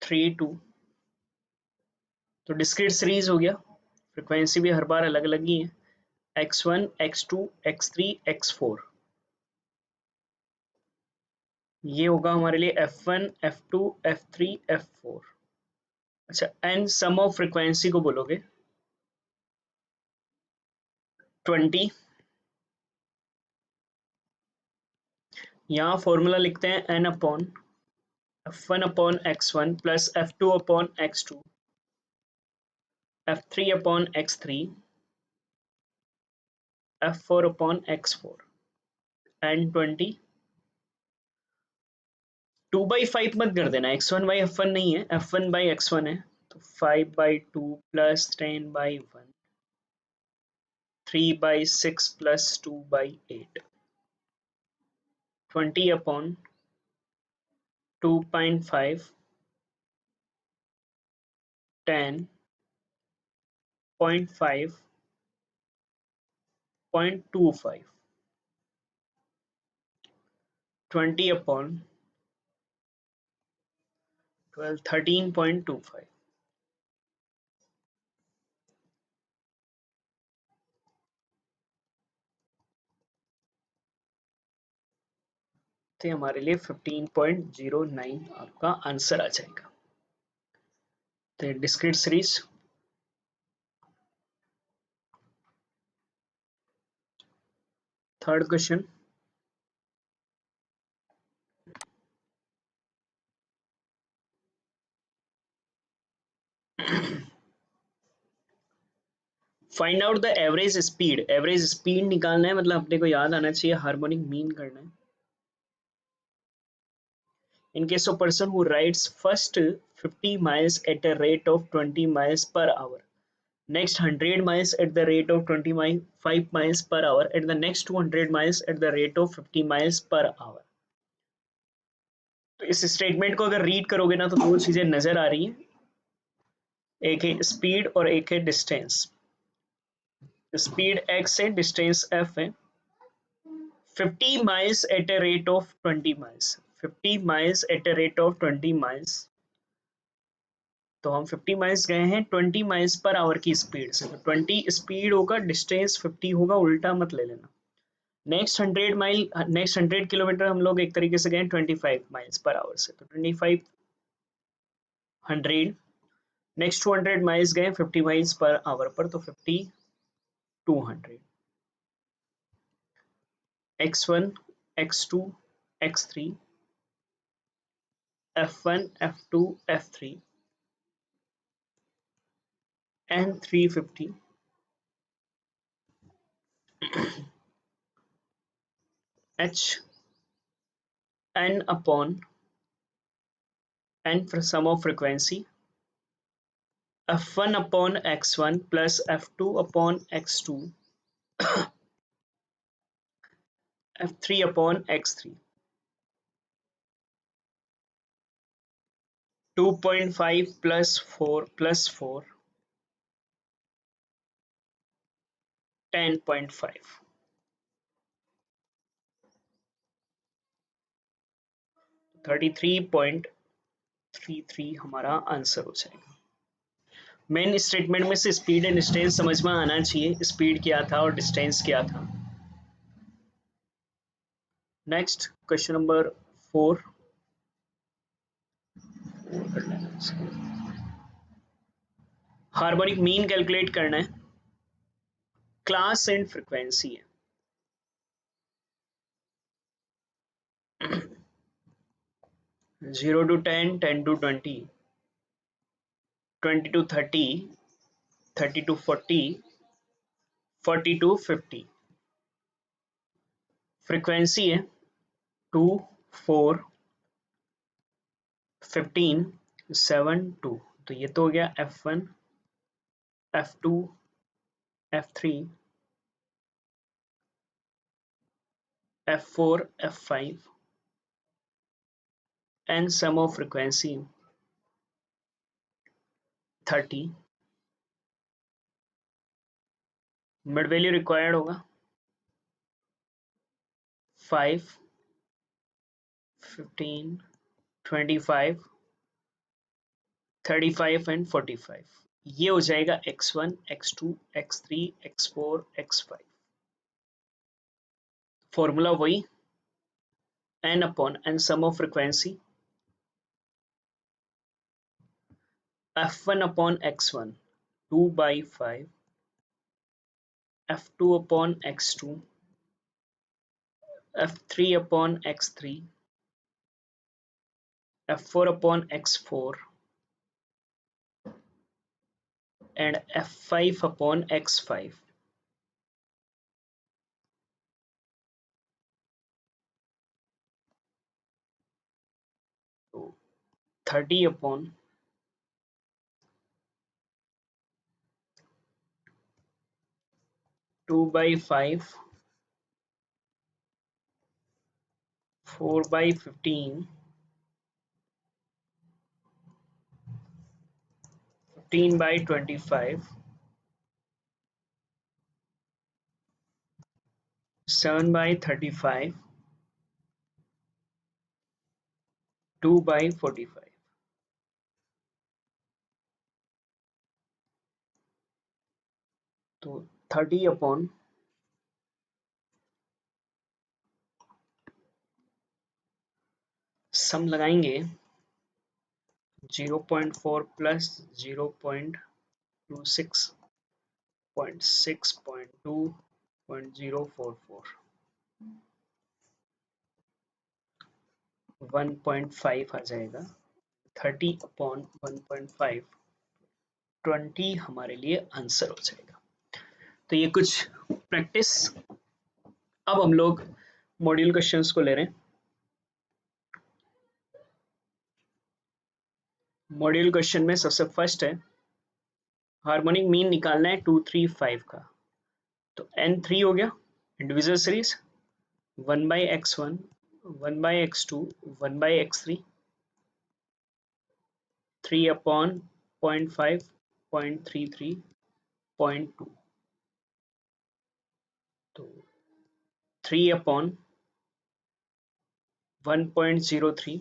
32, तो डिस्क्रीट सीरीज हो गया, फ्रीक्वेंसी भी हर बार अलग अलग ही है, x1 x2 x3 x4, ये होगा हमारे लिए f1 f2 f3 f4। अच्छा, एंड सम ऑफ फ्रीक्वेंसी को बोलोगे 20, यहाँ फॉर्मूला लिखते हैं n/f1/x1 plus f2/x2 f3/x3 f4/x4 and 20। 2/5 मत कर देना, x1/f1 नहीं है, f1/x1 है, तो 5/2 प्लस 10/1, 3/6 प्लस 2/8, 20/2.5 10.5 0.25, 20 upon 12, 13.25। तो हमारे लिए 15.09 आपका आंसर आ जाएगा। तो discrete series. Third question, find out the average speed. Average speed निकालना है, मतलब अपने को याद आना चाहिए, हार्मोनिक मीन करना है। In case of person who rides first 50 miles at a rate of 20 miles per hour, next 100 miles at the rate of 25 miles per hour, and the next 200 miles at the rate of 50 miles per hour। तो इस statement को अगर read करोगे ना तो दो चीजें नजर आ रही हैं, एक है स्पीड और एक है डिस्टेंस। स्पीड x है, डिस्टेंस f है। 50 miles at a rate of 20 miles, 50 miles at a rate of 20 miles, तो हम 50 माइल्स गए हैं 20 माइल्स पर आवर की स्पीड से, तो 20 स्पीड होगा, डिस्टेंस 50 होगा, उल्टा मत ले लेना। नेक्स्ट 100 किलोमीटर हम लोग एक तरीके से गए 25 माइल्स पर आवर से, तो 25 100। नेक्स्ट 200 माइल्स गए 50 माइल्स पर आवर पर, तो 50 200। x1 x2 x3 f1 f2 f3 and 350 h n upon n for sum of frequency f1 upon x1 plus f2 upon x2 f3 upon x3। 2.5 plus 4 plus 4 10.5। 33.33 हमारा answer हो जाएगा। Main statement में से speed and distance समझ में आना चाहिए, speed क्या था और डिस्टेंस क्या था। Next question number 4। Harmonic mean calculate करना है, क्लास एंड फ्रीक्वेंसी है। 0 to 10, 10 to 20, 20 to 30, 30 to 40, 40 to 50। Frequency है 2 4 15 7 2। तो ये तो हो गया f1 f2 f3 f4 f5 and sum of frequency 30। Mid value required होगा 5 15 25 35 एंड 45। ये हो जाएगा x1 x2 x3 x4 x5। Formula वही n upon n sum of frequency f1 upon x1 2 by 5, f2 upon x2 f3 upon x3 f4 upon x4 and f5 upon x5। तो 30 upon 2 by 5, 4 by 15, 15 by 25 7/35, 2/45, तो 30 upon सम लगाएंगे 0.4 plus 0.26 0.6.2.044 1.5 आ जाएगा। 30 upon 1.5 20 हमारे लिए answer हो जाएगा। तो ये कुछ प्रैक्टिस। अब हम लोग मॉड्यूल क्वेश्चंस को ले रहे हैं। मॉड्यूल क्वेश्चन में सबसे फर्स्ट है हार्मोनिक मीन निकालना है 235 का। तो n3 हो गया individual series 1/x1 1/x2 1/x3 3 upon 0.5 0.33 0.2 तो 3 अपॉन 1.03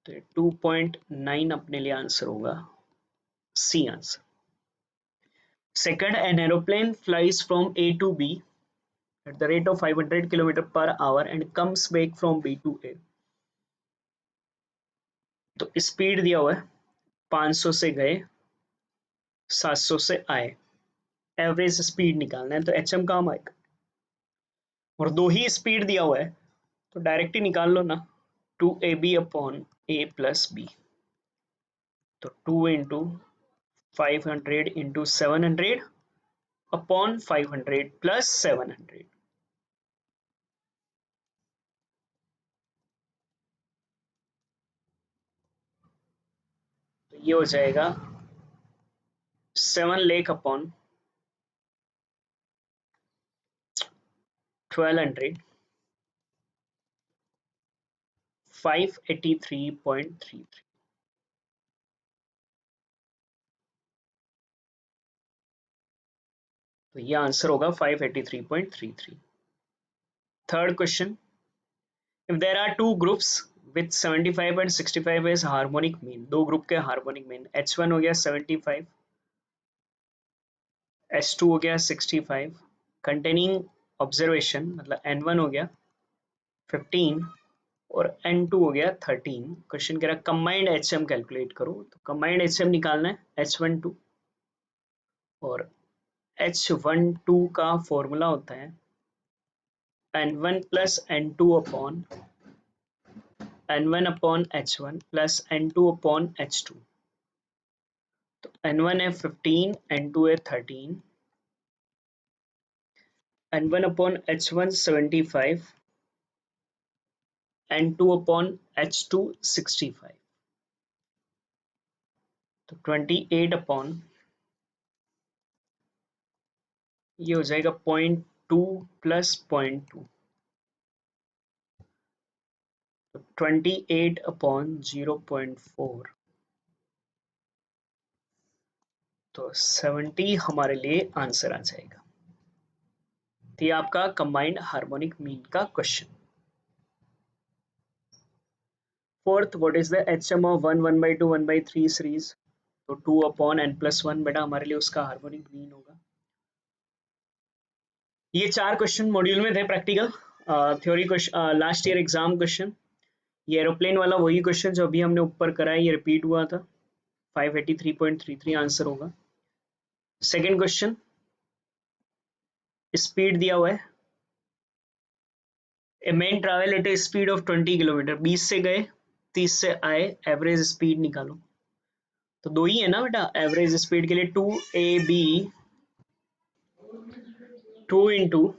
तो 2.9 अपने लिए आंसर होगा, C answer. Second, an aeroplane flies from A to B at the rate of 500 km per hour and comes back from B to A। तो speed दिया हुआ है 500 से गए 700 से आए, एवरेज स्पीड निकालना है तो HM काम आएगा। और दो ही स्पीड दिया हुआ है तो डायरेक्ट ही निकाल लो ना, 2AB upon A plus B। तो 2 इंटू 500 इंटू 700 अपॉन 500 प्लस 700। तो ये हो जाएगा 7 लाख अपॉन 1200 583.33। तो ये आंसर होगा 583.33। Third question, if there are two groups with 75 and 65 as harmonic mean, दो ग्रुप के हार्मोनिक मीन H1 हो गया 75, H2 हो गया 65, कंटेनिंग ऑब्जर्वेशन मतलब N1 हो गया 15 और N2 हो गया 13। क्वेश्चन कह रहा है कंबाइंड HM कैलकुलेट करो। तो कंबाइंड HM निकालना है H12 और H12 का फॉर्मूला होता है N1 plus N2 upon N1 upon H1 plus N2 upon H2। तो N1 है 15, N2 है 13, N1 upon H1 75, N2 upon H2 65। तो 28 अपॉन ये हो जाएगा 0.2 प्लस 0.2 तो 28 अपॉन 0.4 तो 70 हमारे लिए आंसर आ जाएगा। तो ये आपका कंबाइंड हार्मोनिक मीन का question. Fourth, what is the HM of 1 1/2 1/3 series. तो 2 अपॉन n+1 बेटा हमारे लिए उसका हार्मोनिक मीन होगा। ये चार क्वेश्चन मॉड्यूल में थे practical theory question, last year exam question. ये एरोप्लेन वाला वही क्वेश्चन जो अभी हमने ऊपर करा है, ये रिपीट हुआ था। 583.33 आंसर होगा। सेकेंड क्वेश्चन, स्पीड दिया हुआ है, ए man travel at a speed of 20 kilometre, 20 से गए 30 से आए, एवरेज स्पीड निकालो। तो दो ही है ना बेटा एवरेज स्पीड के लिए, 2AB 2 into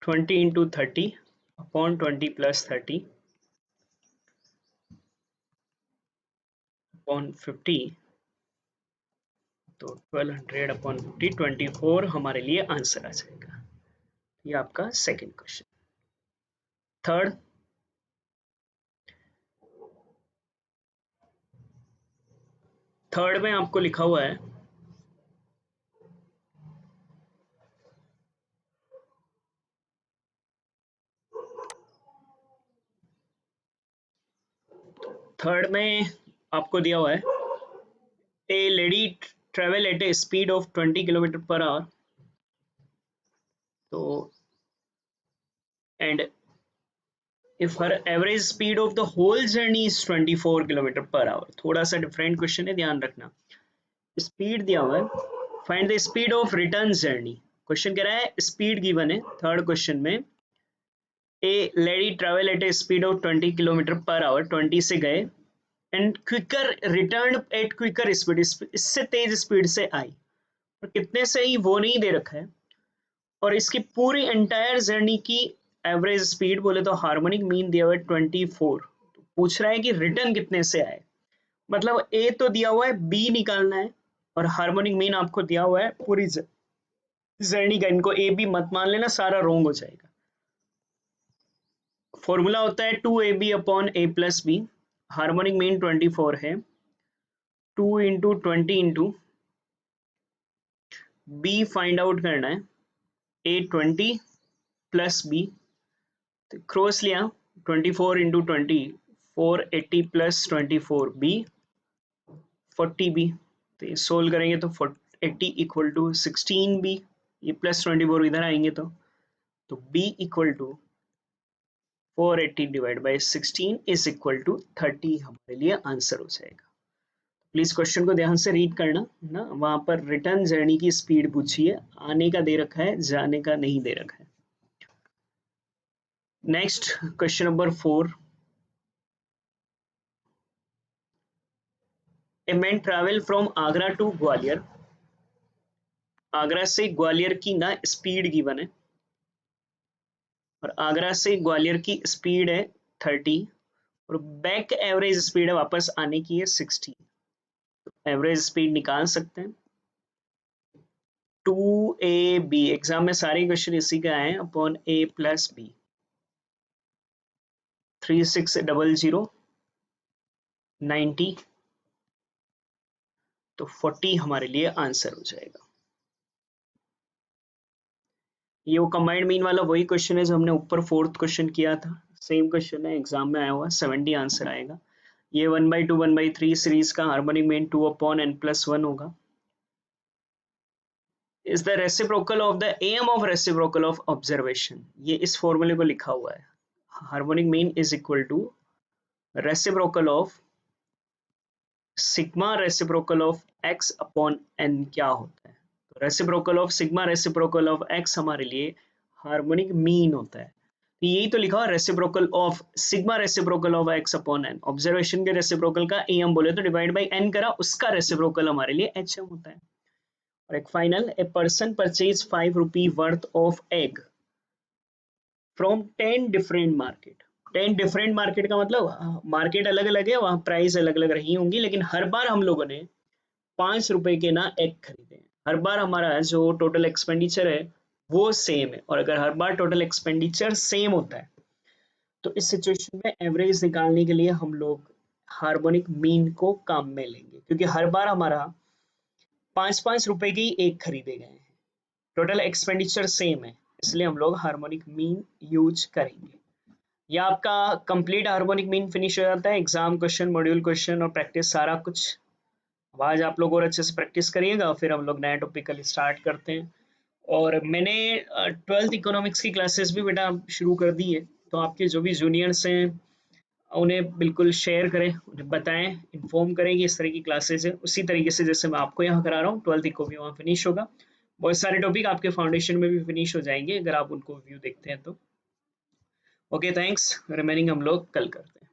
20 into 30 upon 20 plus 30 upon 50। तो 1200 अपॉन 50 24 हमारे लिए आंसर आ जाएगा। ये आपका सेकंड क्वेश्चन। थर्ड, थर्ड में आपको लिखा हुआ है थर्ड में आपको दिया हुआ है ए lady travel at a speed of 20 kilometre per our, तो and if her average speed of the whole journey is 24 kilometre per our. थोड़ा सा डिफरेंट क्वेश्चन है, ध्यान रखना। स्पीड दिया हुआ है, find the speed of return journey. Question कह रहा है स्पीड गिवन है थर्ड क्वेश्चन में, a lady travel at a speed of 20 kilometre per hour, 20 से गए, and quicker return at quicker speed, इससे तेज स्पीड से आई, और कितने से ही वो नहीं दे रखा है, और इसकी पूरी एंटायर जर्नी की एवरेज स्पीड बोले तो हार्मोनिक मीन दिया हुआ है 24। तो पूछ रहा है कि रिटर्न कितने से आए, मतलब ए तो दिया हुआ है, बी निकालना है, और हार्मोनिक मीन आपको दिया हुआ है पूरी जर्नी का। इनको ए बी मत मान लेना, सारा रोंग हो जाएगा। फॉर्मूला होता है 2ab upon a plus b. Harmonic mean 24 है, 2 into 20 into b find out करना है, a 20 प्लस बी, तो क्रॉस लिया 24 इंटू 20 480 प्लस 24 बी 40 बी, तो ये सोल्व करेंगे तो 80 इक्वल टू 16 बी, ये प्लस 24 इधर आएंगे तो b equal to 480 divide by 16 is equal to 30 हमारे लिए आंसर हो जाएगा। प्लीज क्वेश्चन को ध्यान से रीड करना ना, वहां पर रिटर्न जर्नी की स्पीड पूछी है, आने का दे रखा है, जाने का नहीं दे रखा है। Next question number 4, a man travel from Agra to Gwalior. Agra से ग्वालियर की ना स्पीड गिवन है, और आगरा से ग्वालियर की स्पीड है 30, और बैक एवरेज स्पीड है वापस आने की है 60। एवरेज स्पीड निकाल सकते हैं। 2ab, एग्जाम में सारे क्वेश्चन इसी का है, अपॉन a प्लस बी, 3600 90, तो 40 हमारे लिए आंसर हो जाएगा। ये वो कंबाइंड मीन वाला वही क्वेश्चन है जो हमने ऊपर फोर्थ क्वेश्चन किया था, सेम क्वेश्चन है, एग्जाम में आया हुआ, 70 आंसर आएगा। ये 1/2 1/3 सीरीज का हार्मोनिक मीन 2 अपॉन n+1 होगा। Is the reciprocal of the M of reciprocal of observation, ये इस फॉर्मूले को लिखा हुआ है, harmonic mean is equal to reciprocal of sigma reciprocal of x upon n। क्या होता है, तो reciprocal of sigma reciprocal of x हमारे लिए हार्मोनिक मीन होता है, तो यही तो लिखा हुआ reciprocal of sigma reciprocal of x upon n। Observation के रेसिप्रोकल का am बोले तो डिवाइड बाई n करा, उसका रेसिप्रोकल हमारे लिए hm होता है। और एक final, a person purchase 5 rupee worth of egg from 10 different market. 10 different market का मतलब मार्केट अलग अलग है, वहां प्राइस अलग अलग रही होंगी, लेकिन हर बार हम लोगों ने 5 रुपए के ना एग खरीदे। हर बार हमारा जो टोटल एक्सपेंडिचर है वो सेम है, और अगर हर बार टोटल एक्सपेंडिचर सेम होता है तो इस सिचुएशन में एवरेज निकालने के लिए हम लोग हार्मोनिक मीन को काम में लेंगे, क्योंकि हर बार हमारा 5-5 रुपए के ही एग खरीदे गए हैं, टोटल एक्सपेंडिचर सेम है, इसलिए हम लोग हार्मोनिक मीन यूज करेंगे। यह आपका कंप्लीट हार्मोनिक मीन फिनिश हो जाता है, एग्जाम क्वेश्चन, मॉड्यूल क्वेश्चन और प्रैक्टिस सारा कुछ। अब आज आप लोग और अच्छे से प्रैक्टिस करिएगा, फिर हम लोग नया टॉपिक कल स्टार्ट करते हैं। और मैंने 12th इकोनॉमिक्स की क्लासेस भी बेटा शुरू कर दी है, तो आपके जो भी जूनियर्स हैं उन्हें बिल्कुल शेयर करें, उन्हें बताएं, इन्फॉर्म करें कि इस तरह की क्लासेस है, उसी तरीके से जैसे मैं आपको यहाँ करा रहा हूँ 12th को भी वहाँ फिनिश होगा। बहुत सारे टॉपिक आपके फाउंडेशन में भी फिनिश हो जाएंगे अगर आप उनको व्यू देखते हैं तो। ओके थैंक्स, रिमेनिंग हम लोग कल करते हैं।